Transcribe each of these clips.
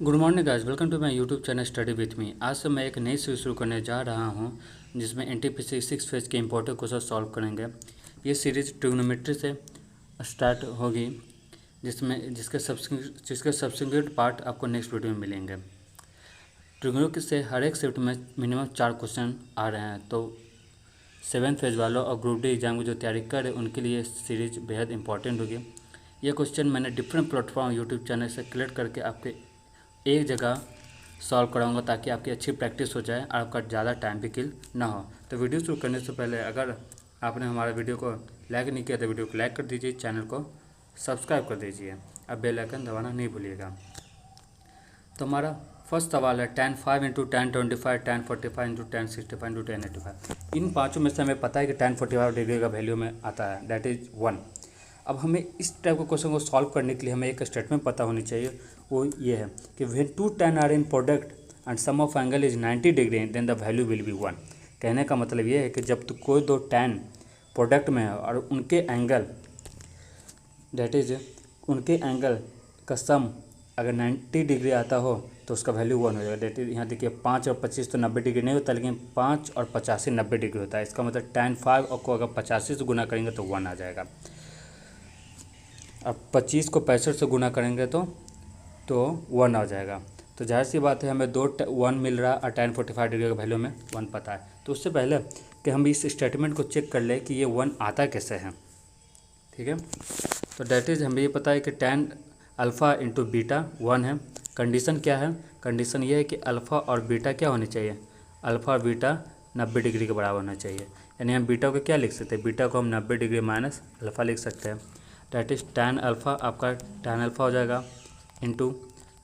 Good morning guys, welcome to my YouTube channel study with me. आज से मैं एक नई सीरीज शुरू करने जा रहा हूं जिसमें एनटीपीसी 6 फेज के इंपॉर्टेंट क्वेश्चन सॉल्व करेंगे। ये सीरीज ट्रिग्नोमेट्री से स्टार्ट होगी जिसके सब्सिक्वेंट पार्ट आपको नेक्स्ट वीडियो में मिलेंगे। ट्रिग्नो से हर एक शिफ्ट में मिनिमम 4 क्वेश्चन आ रहे हैं, तो 7 फेज वालों और ग्रुप डी एग्जाम की जो तैयारी कर रहे हैं उनके लिए सीरीज बेहद इंपॉर्टेंट होगी। ये क्वेश्चन मैंने डिफरेंट प्लेटफॉर्म यूट्यूब चैनल से कलेक्ट करके आपके एक जगह सॉल्व कराऊंगा ताकि आपकी अच्छी प्रैक्टिस हो जाए और आपका ज़्यादा टाइम भी किल ना हो। तो वीडियो शुरू करने से पहले अगर आपने हमारे वीडियो को लाइक नहीं किया तो वीडियो को लाइक कर दीजिए, चैनल को सब्सक्राइब कर दीजिए, अब बेल आइकन दबाना नहीं भूलिएगा। तो हमारा फर्स्ट सवाल है tan 5 into tan 25 tan 45 into tan 65 into tan 85। इन पाँचों में से हमें पता है कि tan 45 डिग्री का वैल्यू में आता है, दैट इज़ 1। अब हमें इस टाइप के क्वेश्चन को सॉल्व करने के लिए हमें एक स्टेटमेंट पता होनी चाहिए, वो ये है कि when two tan are in product and sum of angle is 90 degree then the value will be 1। कहने का मतलब ये है कि जब तो कोई दो tan प्रोडक्ट में है और उनके एंगल दैट इज उनके एंगल का सम अगर 90 डिग्री आता हो तो उसका वैल्यू 1 हो जाएगा। दैट इज यहाँ देखिए 5 और 25 तो 90 डिग्री नहीं होता, लेकिन 5 और 85 90 डिग्री होता है। इसका मतलब tan 5 और को अगर 85 से गुना करेंगे तो 1 आ जाएगा। अब 25 को 65 से गुना करेंगे तो 1 आ जाएगा। तो जाहिर सी बात है हमें 1 मिल रहा और tan 45 डिग्री का वैल्यू में 1 पता है। तो उससे पहले कि हम इस स्टेटमेंट को चेक कर ले कि ये 1 आता कैसे है, ठीक है। तो डैट इज़ हमें ये पता है कि tan अल्फ़ा इंटू बीटा 1 है। कंडीशन क्या है? कंडीशन ये है कि अल्फ़ा और बीटा क्या होनी चाहिए, अल्फ़ा और बीटा 90 डिग्री के बराबर होना चाहिए। यानी हम बीटा को क्या लिख सकते हैं, बीटा को हम 90 डिग्री माइनस अल्फ़ा लिख सकते हैं। डैट इज़ tan अल्फ़ा आपका tan अल्फ़ा हो जाएगा इंटू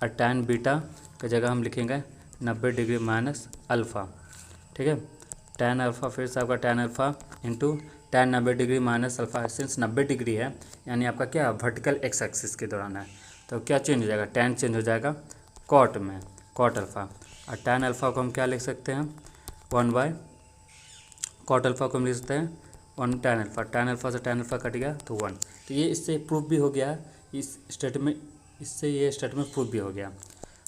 और tan बीटा की जगह हम लिखेंगे 90 डिग्री माइनस अल्फ़ा, ठीक है। tan अल्फ़ा फिर से आपका tan alpha into tan 90 degree minus alpha. Since 90 degree है यानी आपका क्या वर्टिकल एक्स एक्सिस के दौरान है, तो क्या चेंज हो जाएगा, tan चेंज हो जाएगा कॉट में, कॉट अल्फ़ा। और tan अल्फ़ा को हम क्या लिख सकते हैं 1 बाय कॉट अल्फ़ा को हम लिख सकते हैं 1 tan अल्फ़ा। tan अल्फ़ा से tan अल्फ़ा कट गया तो 1। तो ये इससे प्रूफ भी हो गया, इस स्टेटमेंट इससे ये स्टेटमेंट प्रूफ भी हो गया।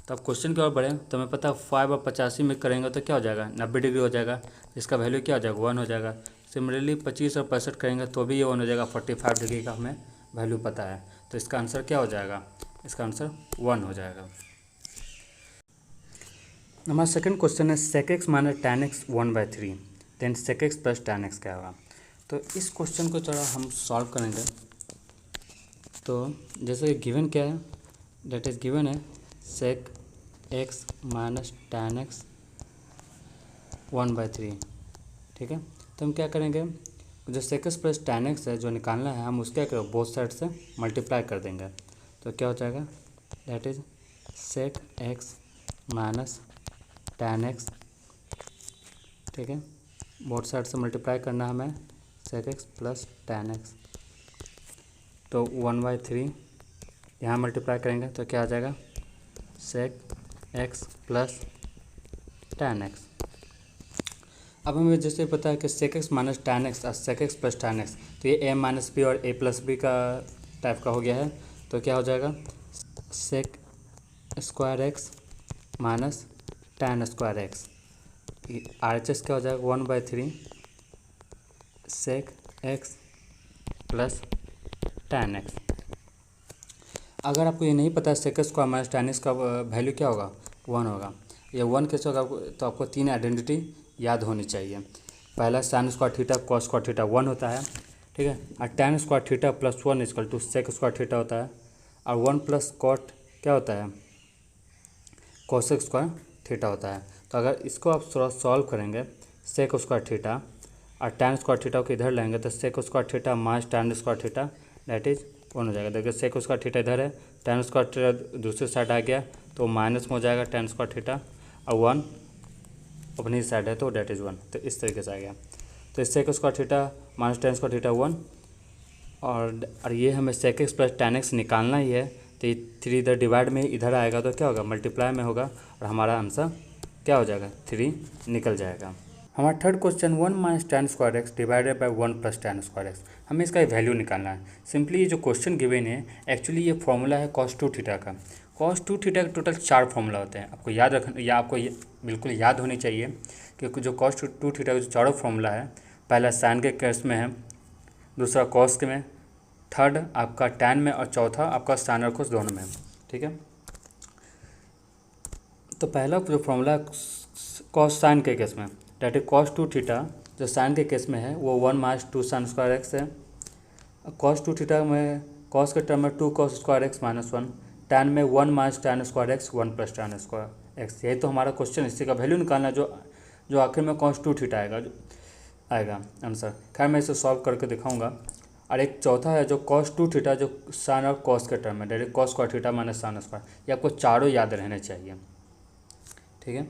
तो अब क्वेश्चन की ओर बढ़ें तो हमें पता है 5 और 85 में करेंगे तो क्या हो जाएगा 90 डिग्री हो जाएगा, इसका वैल्यू क्या हो जाएगा 1 हो जाएगा। सिमिलरली 25 और 65 करेंगे तो भी ये 1 हो जाएगा, 45 डिग्री का हमें वैल्यू पता है। तो इसका आंसर क्या हो जाएगा, इसका आंसर 1 हो जाएगा। हमारा सेकंड क्वेश्चन है sec x minus tan x 1/3 then sec x plus tan x क्या होगा। तो इस क्वेश्चन को थोड़ा हम सॉल्व करेंगे। तो जैसे गिवन क्या है, डेट इज गिवन है sec x minus tan x 1/3, ठीक है। तो हम क्या करेंगे, जो sec x plus tan x है जो निकालना है हम उसके क्या बोथ साइड से मल्टीप्लाई कर देंगे। तो क्या हो जाएगा, that is sec x minus tan x, ठीक है। बोथ साइड से मल्टीप्लाई करना हमें sec x plus tan x। तो 1/3 यहाँ मल्टीप्लाई करेंगे तो क्या आ जाएगा sec x plus tan x। अब हमें जैसे पता है कि sec x minus tan x और sec x plus tan x, तो ये a माइनस बी और a प्लस बी का टाइप का हो गया है। तो क्या हो जाएगा sec square x minus tan square x। RHS क्या हो जाएगा 1/3 sec x plus tan x। अगर आपको ये नहीं पता sec square minus tan x का वैल्यू क्या होगा 1 होगा। ये 1 कैसे होगा, तो आपको 3 आइडेंटिटी याद होनी चाहिए। पहला sin square theta cos square theta 1 होता है, ठीक है। और tan square theta plus 1 equal to sec square theta होता है, और 1 प्लस cot क्या होता है cosec स्क्वायर थीटा होता है। तो अगर इसको आप थोड़ा सॉल्व करेंगे sec स्क्वायर थीटा और tan स्क्वायर थीटा को इधर लाएंगे तो sec square theta minus tan square theta that is 1 हो जाएगा। देखिए sec स्क्वायर थीटा इधर है, tan स्क्वायर थीटा दूसरी साइड आ गया तो माइनस में हो जाएगा tan स्क्वायर थीटा, और 1 अपनी साइड है तो दैट इज़ 1। तो इस तरीके से आ गया। तो sec square theta minus tan square theta 1, और ये हमें sec x plus tan x निकालना ही है। तो ये 3 इधर डिवाइड में इधर आएगा तो क्या होगा मल्टीप्लाई में होगा, और हमारा आंसर क्या हो जाएगा 3 निकल जाएगा। हमारा third question 1 minus tan square x divided by 1 plus tan square x, हमें इसका वैल्यू निकालना है। सिंपली ये जो क्वेश्चन गिवन है एक्चुअली ये फॉर्मूला है cos 2 थीटा का। कॉस टू थीटा के टोटल 4 फॉर्मूला होते हैं, आपको याद रखना या आपको बिल्कुल याद होनी चाहिए क्योंकि जो कॉस टू थीटा का जो चारों फॉर्मूला है, पहला साइन के केस में है, दूसरा कॉस के में, थर्ड आपका टैन में और चौथा आपका साइन और कोस दोनों में है। ठीक है, तो पहला जो फॉर्मूला कॉस साइन के केस में that is cos two theta जो साइन के केस में है वो 1 माइनस 2 साइन स्क्वायर एक्स है। कॉस टू थीटा में कॉस के टर्म में 2 cos square x minus 1, tan में 1 minus tan square x 1 plus tan square x. यही तो हमारा क्वेश्चन, इसी का वैल्यू निकालना जो आखिर में कॉस टू थीटा आएगा आंसर। खैर मैं इसे सॉल्व करके दिखाऊंगा। और एक चौथा है जो कॉस टू थीटा जो साइन और कॉस के टर्म में direct cos square theta minus sine square, ये आपको चारों याद रहने चाहिए। ठीक है,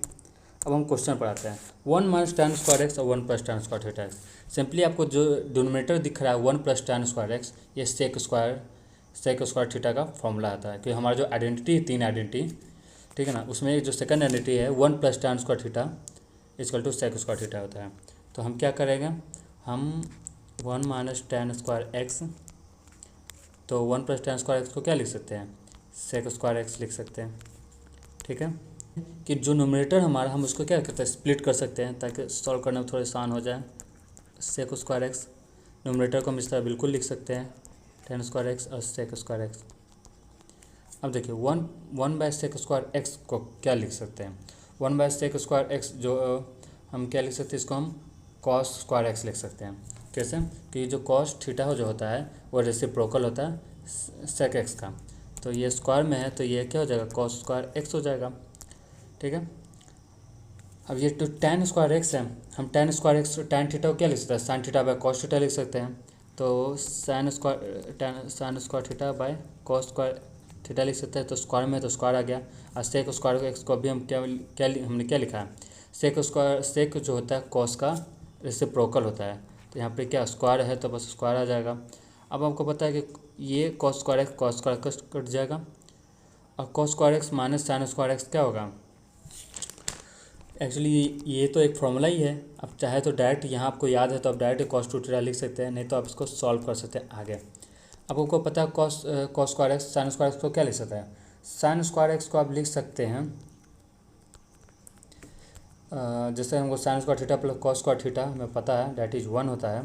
अब हम क्वेश्चन पर आते हैं। 1 माइनस टैन स्क्वायर एक्स और 1 plus tan square theta x. Simply आपको जो डिनोमिनेटर दिख रहा है 1 प्लस टैन स्क्वायर एक्स, ये सेक स्क्वायर थीटा का फॉर्मूला आता है। क्योंकि हमारा जो आइडेंटिटी है, 3 आइडेंटिटी, ठीक है ना, उसमें जो सेकंड आइडेंटिटी है 1 plus tan square theta equal to sec square theta होता है। तो हम क्या करेंगे, हम 1 माइनस टैन स्क्वायर एक्स, तो 1 प्लस टैन स्क्वायर एक्स को क्या लिख सकते हैं, सेक स्क्वायर एक्स लिख सकते हैं। ठीक है, कि जो नोमिनेटर हमारा हम उसको क्या करते हैं, स्प्लिट कर सकते हैं ताकि सॉल्व करने में थोड़ा आसान हो जाए। सेक स्क्वायर एक्स नोमिनेटर को हम इस तरह बिल्कुल लिख सकते हैं, टैन स्क्वायर एक्स और सेक स्क्वायर एक्स। अब देखिए 1 बाय सेक स्क्वायर एक्स को क्या लिख सकते हैं, 1 बाय सेक स्क्वायर एक्स जो हम क्या लिख सकते हैं, इसको हम कॉस स्क्वायर एक्स लिख सकते हैं। कैसे, कि जो कॉस थीटा जो होता है वो रेसिप्रोकल होता है सेक एक्स का, तो ये स्क्वायर में है तो ये क्या हो जाएगा, कॉस स्क्वायर एक्स हो जाएगा। ठीक है, अब ये तो टैन स्क्वायर एक्स है, हम tan square x tan theta को क्या लिख सकते हैं, sine theta by cos theta लिख सकते हैं। तो sign square theta by cos square theta लिख सकते हैं। तो स्क्वायर में तो स्क्वायर आ गया, और सेक स्क्वायर एक्स को अभी हम हमने क्या लिखा है, सेक जो होता है कॉस का रेसिप्रोकल होता है, तो यहाँ पे क्या स्क्वायर है तो बस स्क्वायर आ जाएगा। अब आपको पता है कि ये कॉस स्क्वायर एक्स कट जाएगा, और cos square x minus sine square x क्या होगा, एक्चुअली ये तो एक फॉर्मूला ही है। अब चाहे तो डायरेक्ट यहाँ आपको याद है तो आप डायरेक्ट कॉस टू थीटा लिख सकते हैं, नहीं तो आप इसको सॉल्व कर सकते हैं आगे। अब आपको पता है cos square x sign square x को क्या लिख सकते हैं, साइन स्क्वायर एक्स को आप लिख सकते हैं जैसे हमको sign square theta plus cos square theta हमें पता है डैट इज 1 होता है।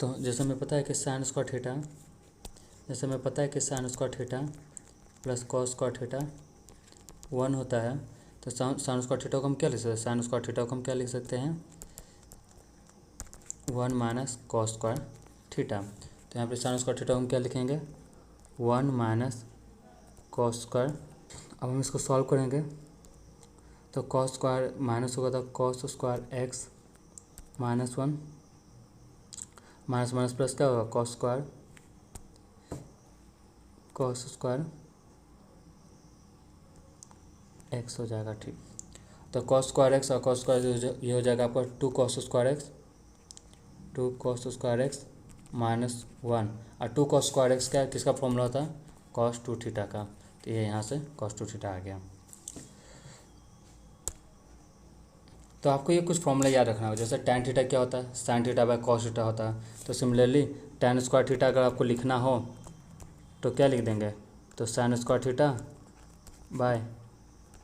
तो जैसे हमें पता है कि sign square theta plus cos square theta 1 होता है, तो साइन स्क्वायर थीटा को हम क्या लिख सकते हैं, साइन स्क्वायर थीटा को हम क्या लिख सकते हैं, 1 माइनस कॉस स्क्वायर थीटा। तो यहाँ पे साइन स्क्वायर थीटा को हम क्या लिखेंगे, 1 माइनस कॉस स्क्वायर। अब हम इसको सॉल्व करेंगे तो कॉस स्क्वायर माइनस होगा तो cos square x minus 1 minus minus plus क्या होगा, कॉस स्क्वायर एक्स हो जाएगा। ठीक, तो कॉस स्क्वायर एक्स और कॉस स्क्वायर ये हो जाएगा आपका 2 कॉस स्क्वायर एक्स माइनस 1, और 2 कॉस स्क्वायर एक्स क्या किसका फॉर्मूला होता है, कॉस टू थीटा का, तो ये यहाँ से कॉस टू थीटा आ गया। तो आपको ये कुछ फॉर्मूला याद रखना होगा, जैसे टैन थीटा क्या होता है, sine theta by cos theta होता है। तो सिमिलरली टैन स्क्वायर थीटा अगर आपको लिखना हो तो क्या लिख देंगे, तो sign square theta by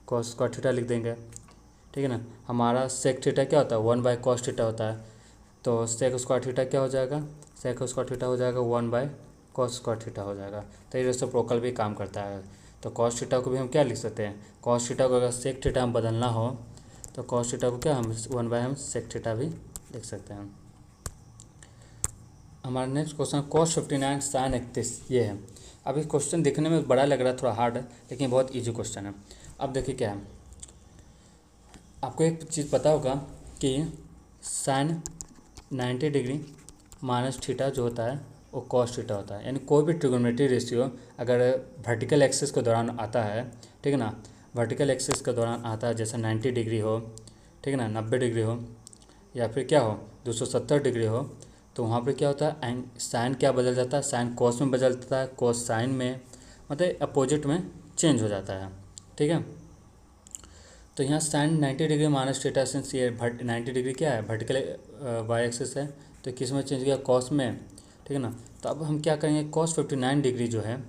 cos square theta लिख देंगे। ठीक है ना, हमारा सेक थीटा क्या होता है, 1 बाय कॉस थीटा होता है, तो सेक स्क्वायर थीटा क्या हो जाएगा, सेक स्क्वायर थीटा हो जाएगा 1 बाय कॉस स्क्वायर थीटा हो जाएगा। तो ये रेसिप्रोकल भी काम करता है। तो कॉस थीटा को भी हम क्या लिख सकते हैं, कॉस थीटा को अगर सेक थीटा हम बदलना हो तो कॉस थीटा को क्या हम 1 बाय हम सेक थीटा भी लिख सकते हैं। हमारा नेक्स्ट क्वेश्चन कॉस 59 साइन 31 ये है। अब इस क्वेश्चन देखने में बड़ा लग रहा है, थोड़ा हार्ड है, लेकिन बहुत ईजी क्वेश्चन है। अब देखिए क्या है, आपको एक चीज़ पता होगा कि साइन 90 डिग्री माइनस थीटा जो होता है वो कॉस थीटा होता है। यानी कोई भी ट्रिगोनोमेट्री रेशियो अगर वर्टिकल एक्सिस के दौरान आता है, ठीक है ना, वर्टिकल एक्सिस के दौरान आता है, जैसे 90 डिग्री हो, ठीक है ना, 90 डिग्री हो, या फिर क्या हो 270 डिग्री हो, तो वहाँ पर क्या होता है, साइन क्या बदल जाता है, साइन कॉस में बदल जाता है, कॉस साइन में, मतलब अपोजिट में चेंज हो जाता है। ठीक है, तो यहाँ sine 90 degree minus theta, since ये 90 डिग्री क्या है, वर्टिकल वाई एक्सिस है, तो किस में चेंज किया, कॉस में, ठीक है ना। तो अब हम क्या करेंगे, कॉस 59 डिग्री जो है,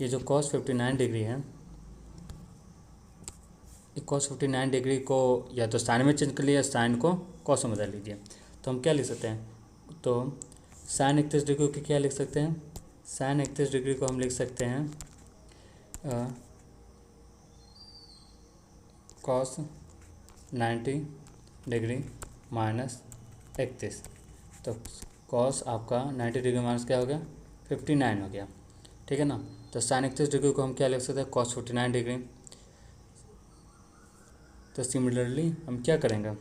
ये जो कॉस 59 डिग्री है, ये कॉस 59 डिग्री को या तो साइन में चेंज कर लिया, साइन को कॉस में बदल लीजिए। तो हम क्या लिख सकते हैं, तो साइन 31 डिग्री को क्या लिख सकते हैं, साइन 31 डिग्री को हम लिख सकते हैं कॉस 90 डिग्री माइनस 31। तो कॉस आपका 90 डिग्री माइनस क्या हो गया, 59 हो गया, ठीक है ना। तो साइन 31 डिग्री को हम क्या लिख सकते हैं, कॉस 59 डिग्री। तो सिमिलरली हम क्या करेंगे,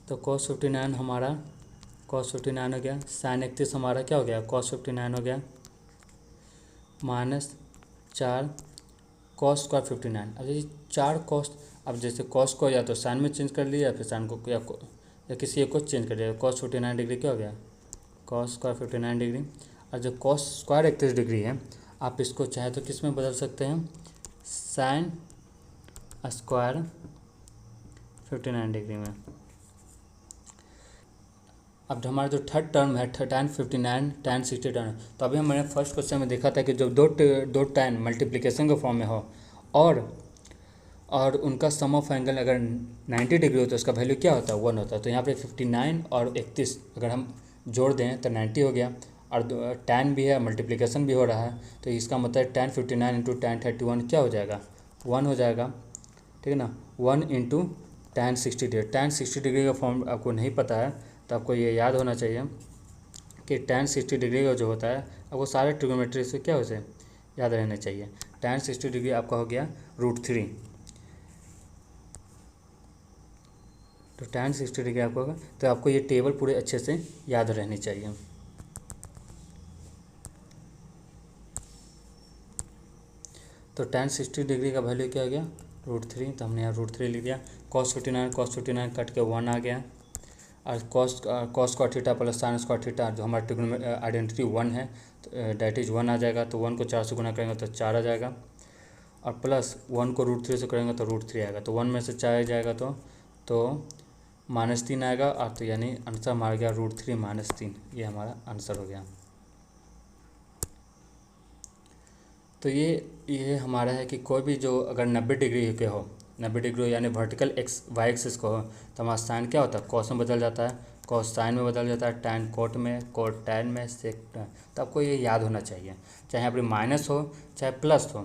तो cos 59 हमारा cos 59 हो गया, साइन 31 हमारा क्या हो गया, cos 59 हो गया, माइनस 4 cos स्क्वायर 59। अब ये 4 cos, अब जैसे cos को या तो साइन में चेंज कर लिया, या फिर साइन को या किसी एक को चेंज कर लिया, cos 59 डिग्री क्या हो गया, cos स्क्वायर 59 डिग्री। और जो cos स्क्वायर 31 डिग्री है, आप इसको चाहे तो किस में बदल सकते हैं, साइन स्क्वायर 59 डिग्री में। अब हमारा जो थर्ड टर्म है, tan 59 tan 60 टर्म, तो अभी हमने फर्स्ट क्वेश्चन में देखा था कि जब दो tan मल्टीप्लिकेशन के फॉर्म में हो और उनका सम ऑफ एंगल अगर 90 डिग्री हो तो उसका वैल्यू क्या होता है, 1 होता है। तो यहाँ पे 59 और 31 अगर हम जोड़ दें तो 90 हो गया, और tan भी है, मल्टीप्लिकेशन भी हो रहा है, तो इसका मतलब tan 59 इंटू tan 31 क्या हो जाएगा, 1 हो जाएगा, ठीक है ना। 1 into tan 60 degree, tan 60 degree का फॉर्म आपको नहीं पता है तो आपको ये याद होना चाहिए कि tan 60 डिग्री का जो होता है, आपको सारे ट्रिग्नोमेट्री से क्या हो जाए, याद रहना चाहिए। tan 60 डिग्री आपका हो गया √3, तो tan 60 डिग्री आपको होगा, तो आपको ये टेबल पूरे अच्छे से याद रहनी चाहिए। तो tan 60 डिग्री का वैल्यू क्या हो गया, √3, तो हमने यहाँ √3 लिख दिया। cos 59 कट के 1 आ गया, और cos square theta plus sine square theta, जो हमारा ट्रिग्नोमेट्री आइडेंटिटी 1 है, तो डेट इज़ 1 आ जाएगा। तो 1 को 4 से गुना करेंगे तो 4 आ जाएगा, और प्लस 1 को √3 से करेंगे तो √3 आएगा। तो 1 में से 4 जाएगा तो -3 आएगा, और तो यानी आंसर हमारा गया √3 - 3, ये हमारा आंसर हो गया। तो ये हमारा है कि कोई भी जो अगर 90 डिग्री के हो, 90 डिग्री हो यानी वर्टिकल वाई एक्सिस को हो, तो हमारा साइन क्या होता है, कॉस में बदल जाता है, कॉस साइन में बदल जाता है, टैन कोट में, कोट टैन में, सेक टैन। तो आपको ये याद होना चाहिए, चाहे यहाँ पर माइनस हो चाहे प्लस हो,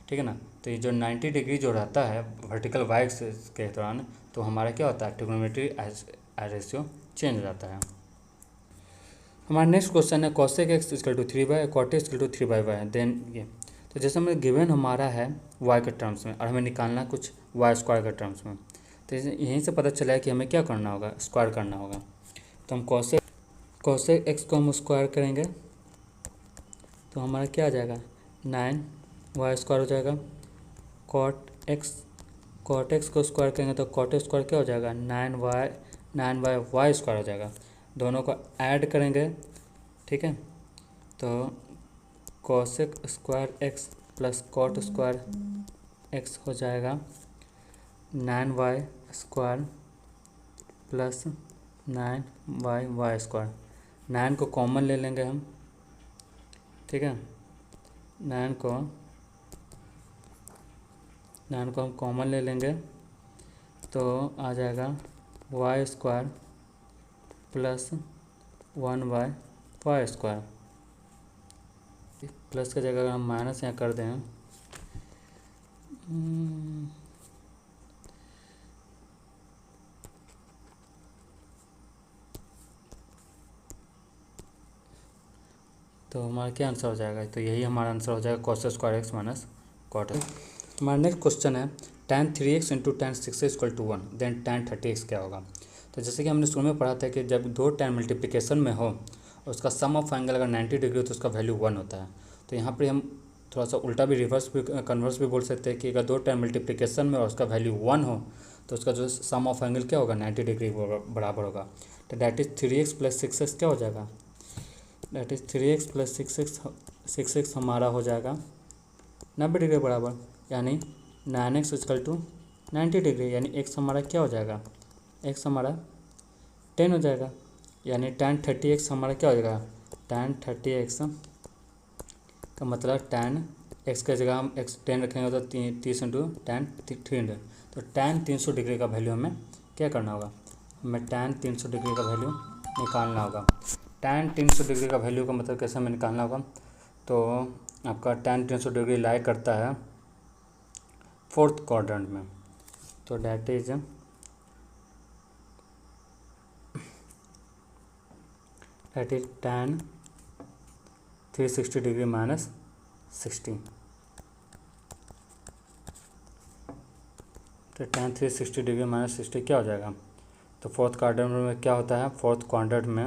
ठीक है ना। तो ये जो 90 डिग्री जो रहता है वर्टिकल वाई एक्सिस के दौरान, तो हमारा क्या होता है, ट्रिग्नोमेट्री रेशियो चेंज हो जाता है। हमारा नेक्स्ट क्वेश्चन है cosec x = 3y, cot x = 3y, then ये, तो जैसे हमें गिवन हमारा है y के टर्म्स में, और हमें निकालना कुछ y स्क्वायर के टर्म्स में, तो यहीं से पता चला है कि हमें क्या करना होगा, स्क्वायर करना होगा। तो हम cosec x को हम स्क्वायर करेंगे तो हमारा क्या आ जाएगा, 9y स्क्वायर हो जाएगा। cot x को स्क्वायर करेंगे तो cot x स्क्वायर क्या हो जाएगा, 9y स्क्वायर हो जाएगा। दोनों को ऐड करेंगे, ठीक है, तो cosec square x plus cot square x हो जाएगा 9y square plus 9y square. 9 को कॉमन ले लेंगे हम, ठीक है, 9 को हम कॉमन ले लेंगे तो आ जाएगा y square plus 1y square. Plus की जगह अगर हम माइनस यहाँ कर दें, तो हमारा क्या आंसर हो जाएगा, तो यही हमारा आंसर हो जाएगा cos square x minus cot। हमारा नेक्स्ट क्वेश्चन है tan 3x into tan 6x = 1, then tan 30x क्या होगा। तो जैसे कि हमने शुरू में पढ़ा था कि जब दो tan मल्टीप्लिकेशन में हो और उसका सम ऑफ एंगल अगर 90 डिग्री हो तो उसका वैल्यू 1 होता है। तो यहाँ पर हम थोड़ा सा उल्टा भी, रिवर्स भी, कन्वर्स भी बोल सकते हैं कि अगर दो tan मल्टीप्लिकेशन में और उसका वैल्यू 1 हो तो उसका जो सम ऑफ एंगल क्या होगा, 90 डिग्री बराबर होगा। तो that is 3x plus 6x क्या हो जाएगा, that is 3x plus 6x हमारा हो जाएगा 90 डिग्री बराबर, यानी 9x इक्वल टू 90 डिग्री, यानी x हमारा क्या हो जाएगा, x हमारा 10 हो जाएगा, यानी tan 30x हमारा क्या हो जाएगा, tan 30x का मतलब tan x के जगह हम x 10 रखेंगे तो 30 इंटू tan 300, तो tan 300 डिग्री का वैल्यू हमें क्या करना होगा, हमें tan 300 डिग्री का वैल्यू निकालना होगा। tan 300 डिग्री का वैल्यू का मतलब कैसे हमें निकालना होगा, तो आपका tan 300 डिग्री लाई करता है 4th क्वाड्रेंट में, तो that is tan 360 degree minus 60, तो tan 360 डिग्री माइनस 60 क्या हो जाएगा, तो 4th क्वाड्रेंट में क्या होता है, 4th क्वाड्रेंट में,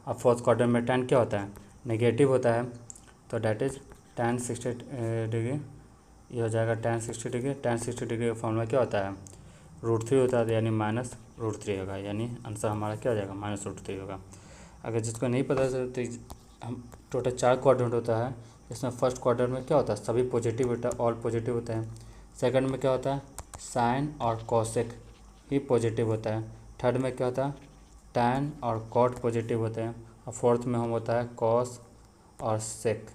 अब 4th क्वाड्रेंट में tan क्या होता है, नेगेटिव होता है, तो डैट इज tan 60 डिग्री, ये हो जाएगा tan 60 डिग्री। tan 60 डिग्री का फॉर्मूला क्या होता है, √3 होता है, यानी -√3 होगा, यानी आंसर हमारा क्या हो जाएगा, -√3 होगा। अगर जिसको नहीं पता तो हम टोटल 4 क्वाड्रेंट होता है, इसमें फर्स्ट क्वाड्रेंट में क्या होता है, सभी पॉजिटिव होता है, ऑल पॉजिटिव होता है। सेकंड में क्या होता है, साइन और कॉसेक ही पॉजिटिव होता है। थर्ड में क्या होता है, टैन और कॉट पॉजिटिव होते हैं, और फोर्थ में हम होता है कॉस और sec.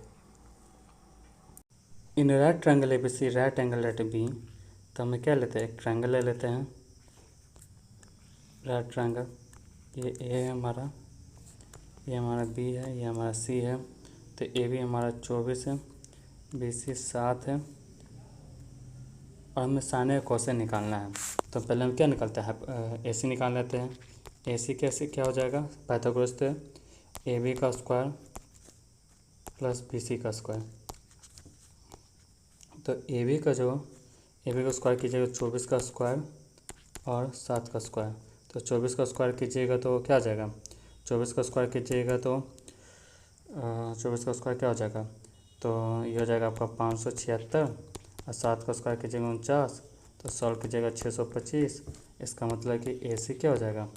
In right triangle A B C, right angle at B, तो हमें क्या लेते हैं, एक ट्रायंगल ले लेते हैं, राइट ट्रायंगल, ये ए है हमारा, ये हमारा बी है, ये हमारा सी है, तो ए बी हमारा 24 है, बी सी 7 है, और हमें साइन कोसे निकालना है। तो पहले हम क्या निकालते हैं, ए सी निकाल लेते हैं। ए सी कैसे क्या हो जाएगा, पाइथागोरस से ए बी का स्क्वायर प्लस बी सी का स्क्वायर, तो ए बी का स्क्वायर कीजिएगा 24 का स्क्वायर और 7 का स्क्वायर, तो 24 का स्क्वायर कीजिएगा तो क्या आ जाएगा, 24 का स्क्वायर कीजिएगा तो 24 का स्क्वायर क्या हो जाएगा, तो ये हो जाएगा आपका 576, और 7 का स्क्वायर कीजिएगा 49, तो सॉल्व कीजिएगा 625। इसका मतलब कि ए सी क्या हो जाएगा,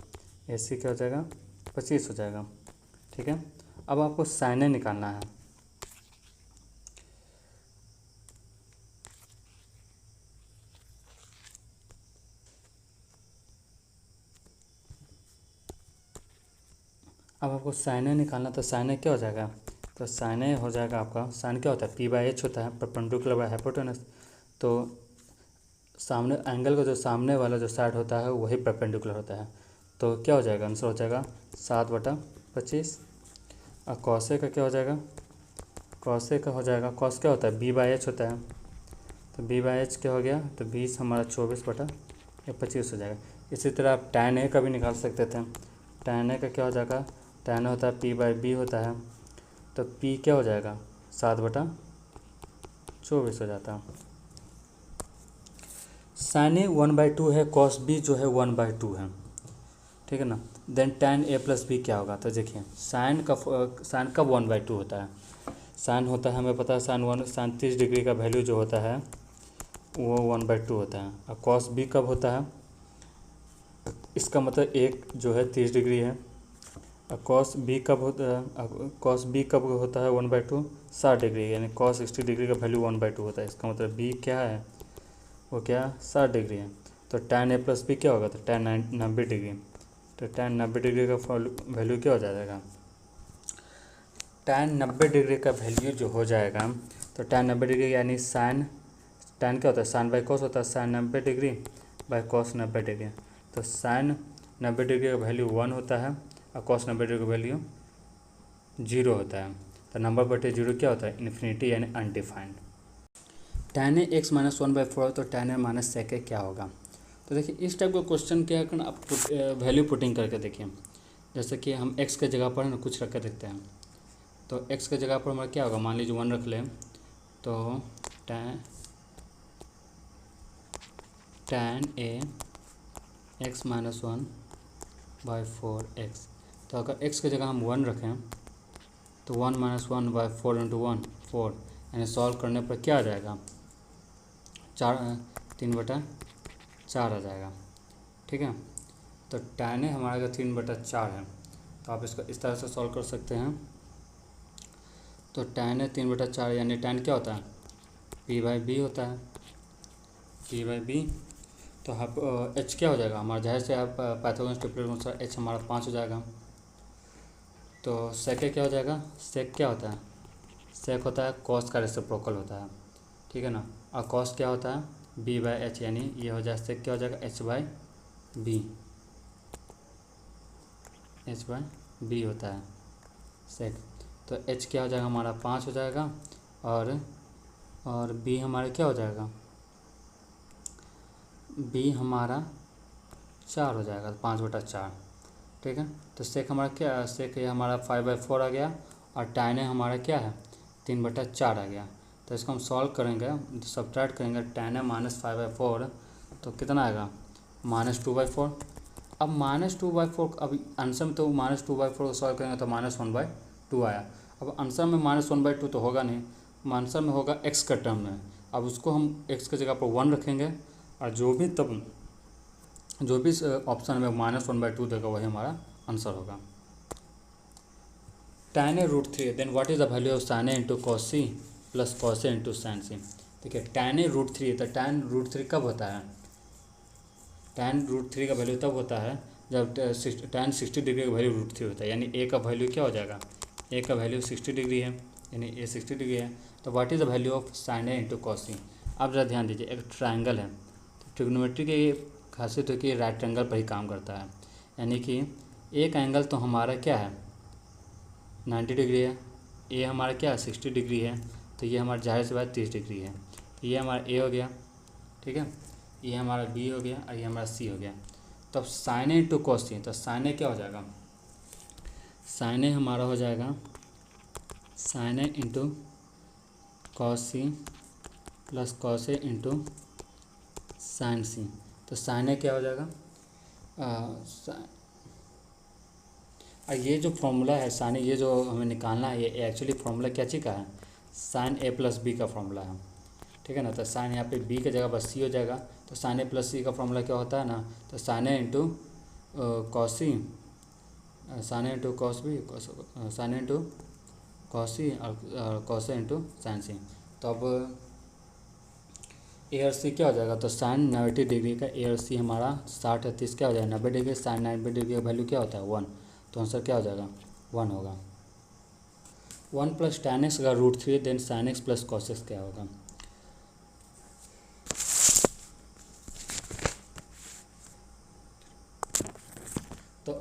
ए सी क्या हो जाएगा, 25 हो जाएगा। ठीक है, अब आपको साइन ए निकालना है। अब आपको साइन ए निकालना, तो साइन ए क्या हो जाएगा, तो साइन ए हो जाएगा आपका, साइन क्या होता है, p/h होता है, परपेंडिकुलर बाय हाइपोटेनस, तो सामने एंगल का जो सामने वाला जो साइड होता है वही परपेंडिकुलर होता है, तो क्या हो जाएगा, आंसर हो जाएगा 7/25। और कॉसे का क्या हो जाएगा, कॉसे का हो जाएगा, कॉस क्या होता है, b/h होता है, तो b/h क्या हो गया, तो 20 हमारा 24/25 हो जाएगा। इसी तरह आप tan a का भी निकाल सकते थे। tan a का क्या हो जाएगा, tan a होता है p/b होता है, तो p क्या हो जाएगा, 7/24 हो जाता है। साइन ए 1/2 है, कॉस बी जो है 1/2 है, ठीक है ना। Then tan a plus B क्या होगा, तो देखिए साइन कब 1/2 होता है, साइन होता है हमें पता है, साइन 30 डिग्री का वैल्यू जो होता है वो 1/2 होता है। और कॉस बी कब होता है, इसका मतलब एक जो है 30 डिग्री है। और कॉस बी कब होता है, कॉस बी कब होता है 1/2, 60 डिग्री, यानी कॉस 60 डिग्री का वैल्यू 1/2 होता है। इसका मतलब बी क्या है, वो क्या 60 डिग्री है। तो tan a प्लस बी क्या होगा, तो tan 90 डिग्री, तो tan 90 डिग्री का वैल्यू क्या हो जाएगा, tan 90 डिग्री का वैल्यू जो हो जाएगा, तो tan 90 डिग्री यानी साइन, tan क्या होता है, साइन बाई कॉस होता है, sine 90 degree by cos 90 degree, तो साइन 90 डिग्री का वैल्यू 1 होता है और कॉस 90 डिग्री का वैल्यू 0 होता है। तो नंबर बटे 0 क्या होता है, इन्फिनिटी यानी अनडिफाइंड। tan a x - 1/4, तो tan a माइनस सेक ए क्या होगा। तो देखिए इस टाइप का क्वेश्चन क्या करना, आप वैल्यू पुटिंग करके देखिए। जैसे कि हम x के जगह पर ना कुछ रख के देखते हैं, तो x के जगह पर हमारा क्या होगा, मान लीजिए 1 रख लें, तो tan a x - 1/4x, तो अगर x की जगह हम 1 रखें तो 1 - 1/4 इंटू 1 4, यानी सॉल्व करने पर क्या आ जाएगा, 3/4 आ जाएगा। ठीक है, तो tan ए हमारा 3/4 है, तो आप इसको इस तरह से सॉल्व कर सकते हैं। तो tan ए 3/4 यानी tan क्या होता है, p/b होता है, p/b। तो आप h क्या हो जाएगा हमारा, जाहिर से आप पाइथागोरस ट्रिपलेट के अनुसार h हमारा 5 हो जाएगा। तो sec क्या हो जाएगा, sec क्या होता है, sec होता है cos का रेसिप्रोकल होता है, ठीक है ना। और cos क्या होता है, b/h, यानी ये हो जाए sec क्या हो जाएगा, h/b, h/b होता है sec। तो h क्या हो जाएगा हमारा 5 हो जाएगा, और b हमारा क्या हो जाएगा, b हमारा 4 हो जाएगा, 5/4, ठीक है। तो sec हमारा क्या, sec ये हमारा 5/4 आ गया, और tan ए हमारा क्या है 3/4 आ गया। तो इसको हम सॉल्व करेंगे, सब्ट्रैक्ट करेंगे, tan ए -5/4, तो कितना आएगा -2/4। अब -2/4, अब आंसर में तो -2/4 को सॉल्व करेंगे तो -1/2 आया। अब आंसर में -1/2 तो होगा नहीं, आंसर में होगा x का टर्म में। अब उसको हम x की जगह पर 1 रखेंगे, और जो भी ऑप्शन में -1/2 देगा वही हमारा आंसर होगा। tan A √3, then what is the value of sin A into cos c प्लस cos A into sin c। देखिए tan ए √3, तो tan √3 कब होता है, tan √3 का वैल्यू तब होता है जब tan 60 डिग्री का वैल्यू √3 होता है, यानी a का वैल्यू क्या हो जाएगा, a का वैल्यू 60 डिग्री है, यानी a 60 डिग्री है। तो what is the value of sin A into cos c। अब ज़रा ध्यान दीजिए, एक ट्रायंगल है, तो ट्रिग्नोमेट्री की ये खासियत है कि राइट एंगल पर ही काम करता है, यानी कि एक एंगल तो हमारा क्या है 90 डिग्री है, ए हमारा क्या है 60 डिग्री है, तो ये हमारा जाहिर सी बात 30 डिग्री है। तो ये हमारा ए हो गया, ठीक है, ये हमारा बी हो गया, और ये हमारा सी हो गया। तब साइन ए इंटू कॉस सी, तो साइन ए क्या हो जाएगा, साइन ए हमारा हो जाएगा sine A into cos C plus cos A into sine C. तो साइन ए क्या हो जाएगा, और ये जो फॉर्मूला है साइन, ये जो हमें निकालना है, ये एक्चुअली फॉर्मूला क्या चीज़ का है, साइन ए प्लस बी का फॉर्मूला है, ठीक है ना। तो साइन यहाँ पे बी की जगह बस सी हो जाएगा, तो साइन ए प्लस सी का फॉर्मूला क्या होता है ना, तो sine A into cos C, sign A into cos B, sign A into cos सी, और cos A into sine C. तो अब ए और सी क्या हो जाएगा, तो साइन 90 डिग्री का ए और सी हमारा 60 है, 30 क्या हो जाएगा 90 डिग्री, साइन 90 डिग्री का वैल्यू क्या होता है 1, तो आंसर क्या हो जाएगा 1 होगा। 1 प्लस tan x अगर √3, then sin x plus cos x क्या होगा। तो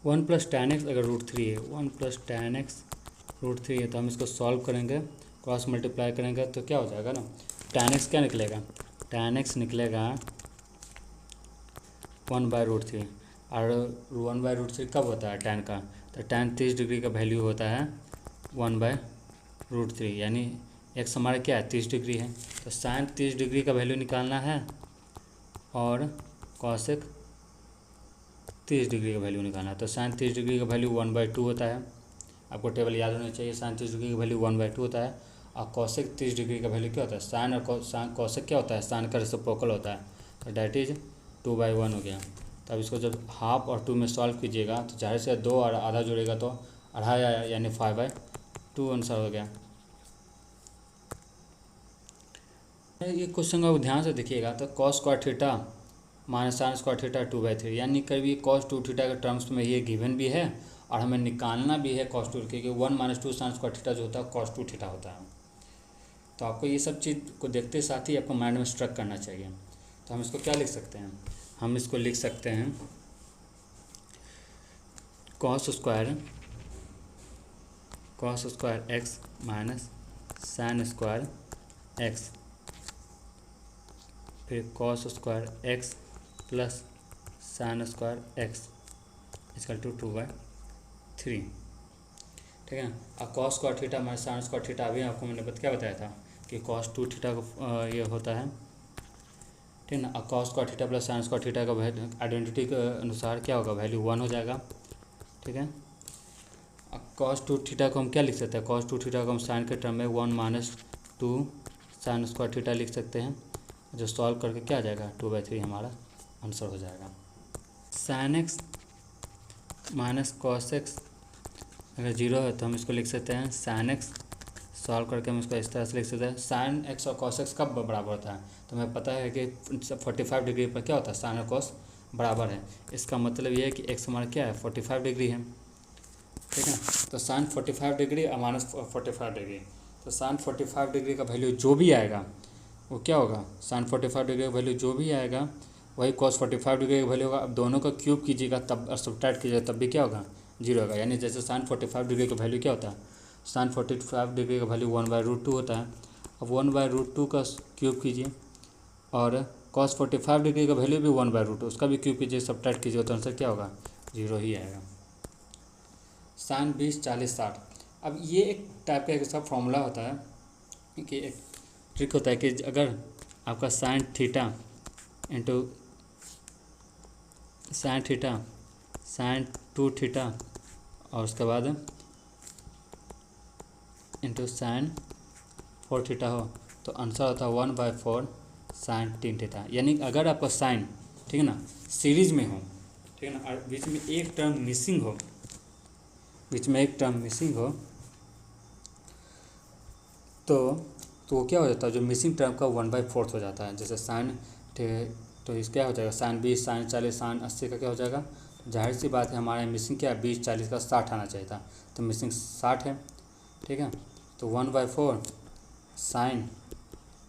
1 प्लस tan x अगर √3 है, 1 प्लस tan x √3 है, तो हम इसको सॉल्व करेंगे, क्रॉस मल्टीप्लाई करेंगे तो क्या हो जाएगा ना, tan x क्या निकलेगा, tan x निकलेगा 1/√3, और 1/√3 कब होता है tan का, तो tan 30 डिग्री का वैल्यू होता है 1/√3, यानी x हमारा क्या है 30 डिग्री है, तो साइन 30 डिग्री का वैल्यू निकालना है, और कॉसेक 30 डिग्री का वैल्यू निकालना है। तो साइन 30 डिग्री का वैल्यू 1/2 होता है, आपको टेबल याद होना चाहिए, साइन 30 डिग्री का वैल्यू 1/2 होता है, और कॉसेक 30 डिग्री का वैल्यू क्या होता है, साइन और कॉसेक क्या होता है, साइन का रेसिप्रोकल होता है, तो डैट इज़ 2/1 हो गया। तब इसको जब हाफ और 2 में सॉल्व कीजिएगा तो जाहिर से 2 और आधा जोड़ेगा तो अढ़ाई आया, यानी 5/2 आंसर हो गया। ये क्वेश्चन को ध्यान से देखिएगा, तो cos square theta minus sine square theta 2/3, यानी कभी कॉस 2 थीटा के टर्म्स में ये गिवन भी है, और हमें निकालना भी है कॉस 2, क्योंकि 1 - 2 साइन स्क्वायर थीटा जो होता है कॉस 2 थीटा होता है। तो आपको ये सब चीज़ को देखते साथ ही आपको माइंड में स्ट्रक करना चाहिए। तो हम इसको क्या लिख सकते हैं, हम इसको लिख सकते हैं cos square x minus sine square x, फिर cos square x plus sine square x इसका 2/3, ठीक है। और cos square theta minus sine square theta अभी आपको मैंने क्या बताया था कि कॉस 2 थीटा का ये होता है, ठीक है ना। और cos square theta plus sine square theta का आइडेंटिटी के अनुसार क्या होगा, वैल्यू 1 हो जाएगा, ठीक है। कॉस 2 थीटा को हम क्या लिख सकते हैं, कॉस 2 थीटा को हम साइन के टर्म में 1 - 2 साइन स्क्वायर थीटा लिख सकते हैं, जो सॉल्व करके क्या आ जाएगा 2/3 हमारा आंसर हो जाएगा। Sine x minus cos x अगर जीरो है तो हम इसको लिख सकते हैं साइन एक्स, सॉल्व करके हम इसको इस तरह से लिख सकते हैं साइन एक्स और कॉस एक्स कब बराबर होता है, तो हमें पता है कि 45 डिग्री पर क्या होता है साइन और कॉस बराबर है। इसका मतलब ये है कि एक्स हमारा क्या है 45 डिग्री है, ठीक है। तो साइन 45 डिग्री और माइनस 45 डिग्री, तो साइन 45 डिग्री का वैल्यू जो भी आएगा वो क्या होगा, साइन 45 डिग्री का वैल्यू जो भी आएगा वही कॉस 45 डिग्री का वैल्यू होगा। अब दोनों का क्यूब कीजिएगा तब सब्ट्रैक्ट कीजिएगा तब भी क्या होगा जीरो होगा। यानी जैसे साइन 45 डिग्री का वैल्यू क्या होता है, साइन 45 डिग्री का वैल्यू 1/√2 होता है। अब 1/√2 का क्यूब कीजिए और कॉस 45 डिग्री का वैल्यू भी 1/√2 उसका भी क्यूब कीजिए सब्ट्रैक्ट कीजिए तो आंसर क्या होगा जीरो ही आएगा। साइन 20 40 60, अब ये एक टाइप का ऐसा फॉर्मूला होता है कि एक ट्रिक होता है कि अगर आपका sine theta into sine theta sine 2 theta और उसके बाद इंटू साइन 4 थीटा हो तो आंसर होता है 1/4 साइन 3 थीटा। यानी अगर आपका साइन ठीक है ना सीरीज में हो, ठीक है ना, और बीच में एक टर्म मिसिंग हो, बीच में एक टर्म मिसिंग हो तो वो क्या हो जाता है जो मिसिंग टर्म का 1/4 हो जाता है। जैसे साइन तो इस क्या हो जाएगा साइन 20 साइन 40 साइन 80 का क्या हो जाएगा, जाहिर सी बात है हमारे मिसिंग क्या है 20 40 का 60 आना चाहिए था, तो मिसिंग 60 है, ठीक है। तो 1/4 साइन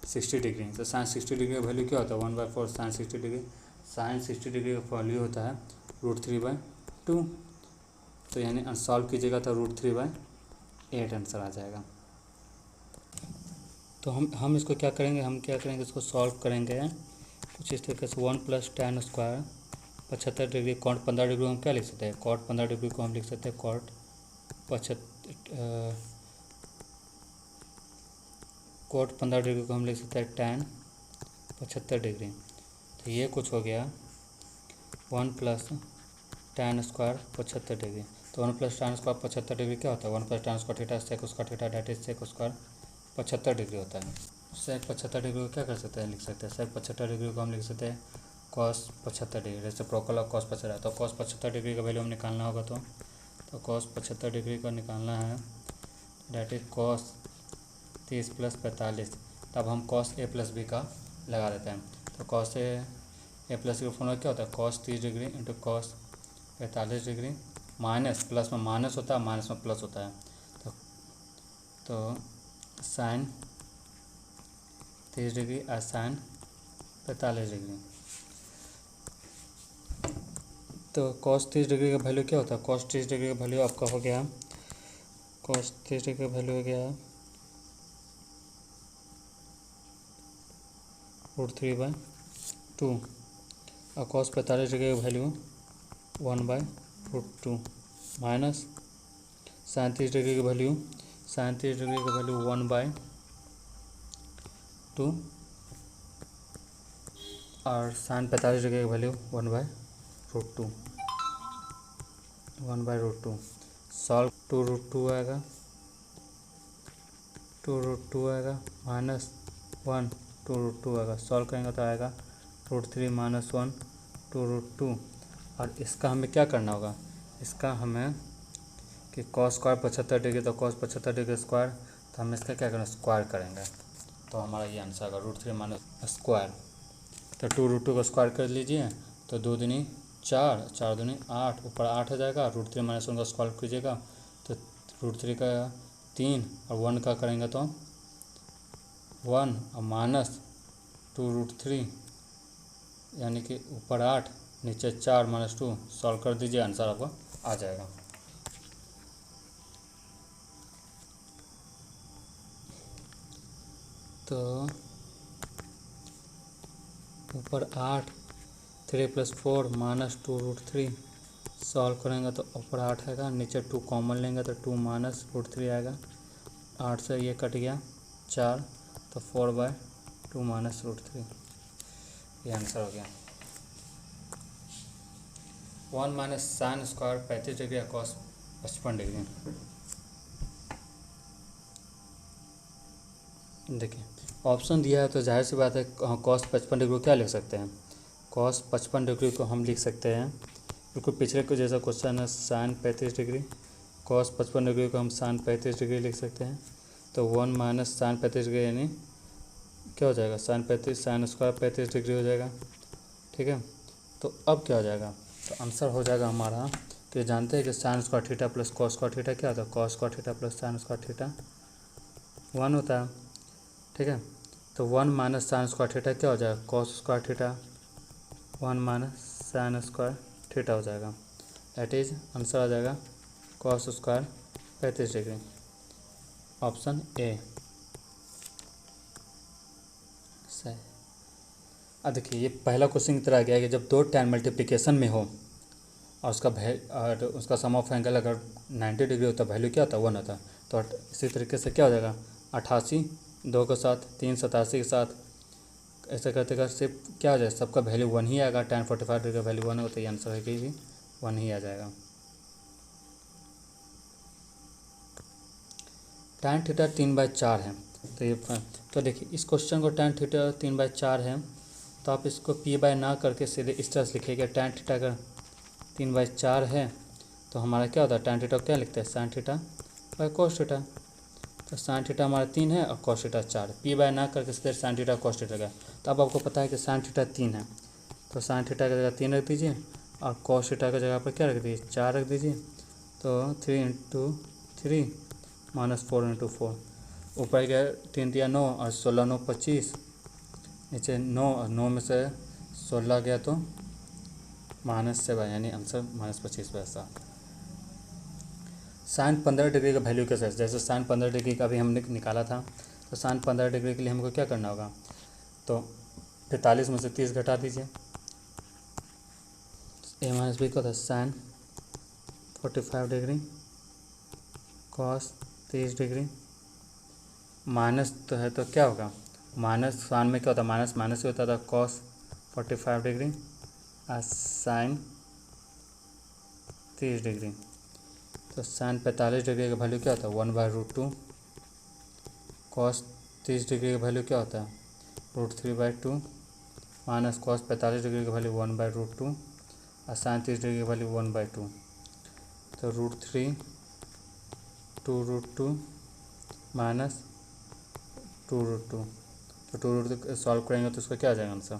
60 डिग्री, तो साइन 60 डिग्री का वैल्यू क्या होता है 1/4 साइन 60 डिग्री, साइन 60 डिग्री का वैल्यू होता है √3/2। तो यानी सॉल्व कीजिएगा तो √3/8 आंसर आ जाएगा। तो हम इसको क्या करेंगे, हम क्या करेंगे इसको सॉल्व करेंगे कुछ इस तरीके से 1 + tan² 75 डिग्री कॉट 15 डिग्री हम क्या लिख सकते हैं, कॉट 15 डिग्री को हम लिख सकते हैं कॉट 15 डिग्री को हम लिख सकते हैं tan 75 डिग्री। तो ये कुछ हो गया 1 + tan² 75 डिग्री। तो 1 + tan² 75 डिग्री क्या होता है 1 + tan² थीटा sec उसका theta that is sec square 75 degree होता है। sec 75 डिग्री को क्या कर सकते हैं लिख सकते हैं sec 75 डिग्री को हम लिख सकते हैं cos 75 डिग्री, जैसे प्रोकल ऑफ cos 75 है तो cos 75 डिग्री का वैल्यू हम निकालना होगा तो cos 75 डिग्री को निकालना है डेट इज cos 30 + 45। तब हम cos a + b का लगा देते हैं। तो cos a + b का फॉर्मूला क्या होता है cos 30 degree into cos 45 degree minus plus में माइनस होता है माइनस में प्लस होता है तो साइन 30 डिग्री और साइन 45 डिग्री। तो cos 30 डिग्री का वैल्यू क्या होता है cos 30 डिग्री का वैल्यू आपका हो गया cos 30 डिग्री का वैल्यू हो गया √3/2 और cos 45 डिग्री का वैल्यू 1/√2 माइनस साइन 30 डिग्री का वैल्यू 1/2 और साइन 45 डिग्री का वैल्यू 1/√2 सॉल्व 2√2 आएगा माइनस 1 2√2 आएगा, सॉल्व करेंगे तो आएगा √3 - 1 2√2। और इसका हमें क्या करना होगा, इसका हमें कि cos स्क्वायर 75 डिग्री तो cos 75 डिग्री स्क्वायर, तो हम इसका क्या करेंगे स्क्वायर करेंगे तो हमारा ये आंसर आएगा √3 - स्क्वायर। तो 2√2 का स्क्वायर कर लीजिए तो 2 दूनी 4 4 दूनी 8 ऊपर 8 हो जाएगा, √3 - 1 का स्क्वायर कीजिएगा तो √3 का 3 और 1 का करेंगे तो 1 और माइनस 2√3 यानी कि ऊपर 8 नीचे 4 - 2 सॉल्व कर दीजिए आंसर आपको आ जाएगा। तो ऊपर 8 3 + 4 - 2√3 सॉल्व करेंगे तो ऊपर 8 आएगा, नीचे 2 कॉमन लेंगे तो 2 - √3 आएगा, 8 से ये कट गया 4 तो 4/2 - √3 ये आंसर हो गया। 1 minus sine square 35 degree cos 55 degree. देखिए ऑप्शन दिया है तो जाहिर सी बात है कॉस 55 डिग्री को क्या लिख सकते हैं, कॉस 55 डिग्री को हम लिख सकते हैं बिल्कुल पिछले को जैसा क्वेश्चन है साइन 35 डिग्री, कॉस 55 डिग्री को हम साइन 35 डिग्री लिख सकते हैं। तो 1 माइनस साइन 35 डिग्री यानी क्या हो जाएगा, साइन 35 साइन स्क्वायर 35 डिग्री हो जाएगा। ठीक है, तो अब क्या हो जाएगा, तो आंसर हो जाएगा हमारा कि जानते हैं कि sign square theta plus cos square theta क्या होता है, cos square theta plus sine square theta 1 होता है। ठीक है, तो 1 माइनस साइन स्क्वायर थीटा क्या हो जाएगा, cos square theta 1 minus sine square theta हो जाएगा। दैट इज आंसर आ जाएगा cos square 35 degree, option A सही। अब देखिए ये पहला क्वेश्चन की तरह गया है कि जब दो टैन मल्टीप्लिकेशन में हो और उसका सम ऑफ एंगल अगर 90 डिग्री होता वैल्यू क्या होता है 1 होता। तो इसी तरीके से क्या हो जाएगा 88 2 के साथ 3 87 के साथ ऐसे करते करते सिर्फ क्या हो जाएगा सबका वैल्यू 1 ही आएगा, tan 45 डिग्री का वैल्यू 1 होता है, आंसर है कि भी 1 ही आ जाएगा। tan थीटा 3/4 है तो ये तो देखिए इस क्वेश्चन को tan थीटा 3/4 है तो आप इसको p बाय ना करके सीधे इस तरह से लिखिएगा, tan थीटा अगर 3/4 है तो हमारा क्या होता है tan थीटा क्या लिखते हैं sine theta by cos theta. तो साइन थीटा हमारा 3 है और कॉस थीटा 4, पी बाय ना करके सीधे साइन थीटा कॉस थीटा का। तो अब आपको पता है कि साइन थीटा 3 है तो साइन थीटा की जगह 3 रख दीजिए और कॉस थीटा की जगह पर क्या रख दीजिए 4 रख दीजिए। तो 3 × 3 माइनस 4 × 4, ऊपर गया 3 दिया 9 और 16 9 25, नीचे 9 और 9 में से 16 गया तो -7 यानी आंसर -25 वैसा। साइन 15 डिग्री का वैल्यू कैसे, जैसे साइन 15 डिग्री का भी हमने निकाला था तो साइन 15 डिग्री के लिए हमको क्या करना होगा, तो 45 में से 30 घटा दीजिए, a माइनस बी का था sine 45 degree cos 30 degree minus तो है तो क्या होगा माइनस साइन में क्या होता है माइनस माइनस ही होता था कॉस 45 डिग्री और साइन 30 डिग्री। तो साइन 45 डिग्री का वैल्यू क्या होता है 1/√2, कॉस 30 डिग्री का वैल्यू क्या होता है √3/2 माइनस कॉस 45 डिग्री का वैल्यू 1/√2 और साइन 30 डिग्री का वैल्यू 1/2। तो √3 2√2 माइनस 2√2, तो 2√2 सॉल्व करेंगे तो उसका क्या आ जाएगा आंसर,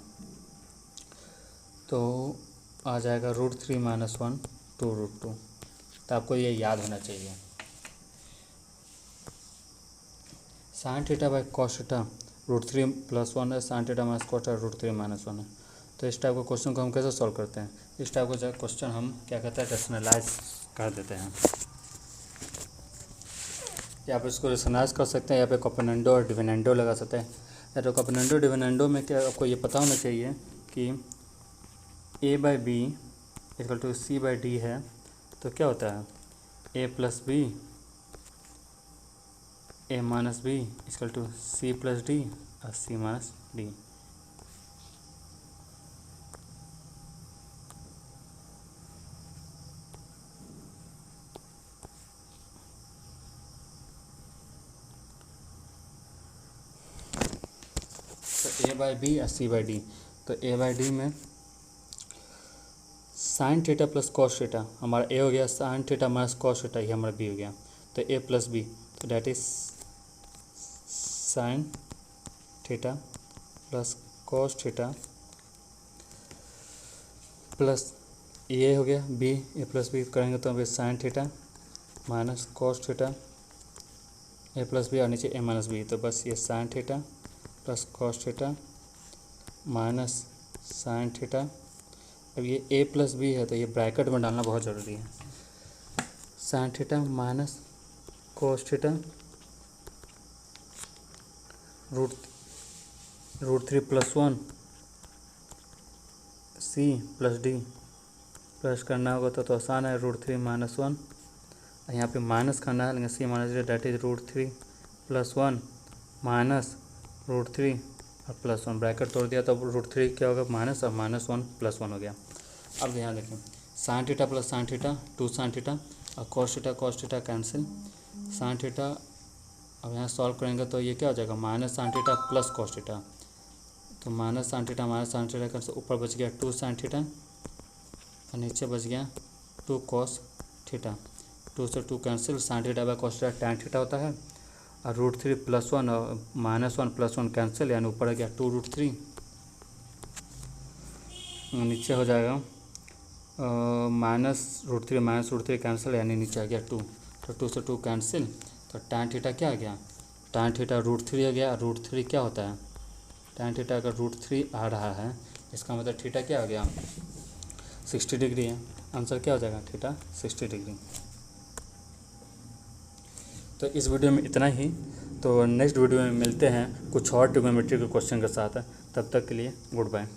तो आ जाएगा √3 - 1 2√2। तो आपको ये याद होना चाहिए। Sine theta by cos theta √3 + 1 है, sine theta minus cos theta √3 - 1 है। तो इस टाइप का क्वेश्चन को हम कैसे सॉल्व करते हैं, इस टाइप का क्वेश्चन हम क्या कहते हैं रेशनलाइज कर देते हैं। या आप इसको रेशनलाइज कर सकते हैं या फिर कॉम्पोनेंटो और डिविडेंडो लगा सकते हैं। या तो कॉम्पोनेंटो डिविडेंडो में क्या आपको ये पता होना चाहिए कि a/b = c/d है तो क्या होता है a + b a - b = c + d और c - d। तो a/b और c/d, तो a/d में sign theta plus cos theta हमारा ए हो गया, sine theta minus cos theta ये हमारा बी हो गया। तो a + b तो that is sine theta plus cos theta plus ये हो गया b, a + b करेंगे तो अभी sine theta minus cos theta a + b और नीचे a - b, तो बस ये sign theta plus cos theta minus sine theta. अब ये a + b है तो ये ब्रैकेट में डालना बहुत ज़रूरी है, sine theta minus cos theta √3 + 1 c + d plus करना होगा तो आसान है √3 - 1, यहाँ पे माइनस करना है लेकिन c - d that is √3 + 1 minus √3 और +1 ब्रैकेट तोड़ दिया तो √3 क्या होगा माइनस और -1 +1 हो गया। अब ध्यान देखें sine theta plus sine theta 2 sine theta और cos theta cancel, sine theta अब यहाँ सॉल्व करेंगे तो ये क्या हो जाएगा, minus sine theta plus cos theta. तो माइनस साइन थीटा कर ऊपर बच गया 2 साइन थीटा और नीचे बच गया 2 कॉस थीटा। 2 से 2 cancel, sine theta by cos theta tan theta होता है। और √3 +1 और -1 +1 कैंसिल, यानी ऊपर आ गया 2√3। नीचे हो जाएगा -√3 कैंसिल, यानी नीचे आ गया 2। तो 2 से 2 कैंसिल, तो टैन थीटा क्या आ गया, टैन थीटा √3 आ गया। √3 क्या होता है, टैन थीटा अगर √3 आ रहा है इसका मतलब थीटा क्या आ गया, 60 डिग्री है। आंसर क्या हो जाएगा, थीटा 60 डिग्री। तो इस वीडियो में इतना ही। तो नेक्स्ट वीडियो में मिलते हैं कुछ और ट्रिग्नोमेट्री के क्वेश्चन के साथ। तब तक के लिए गुड बाय।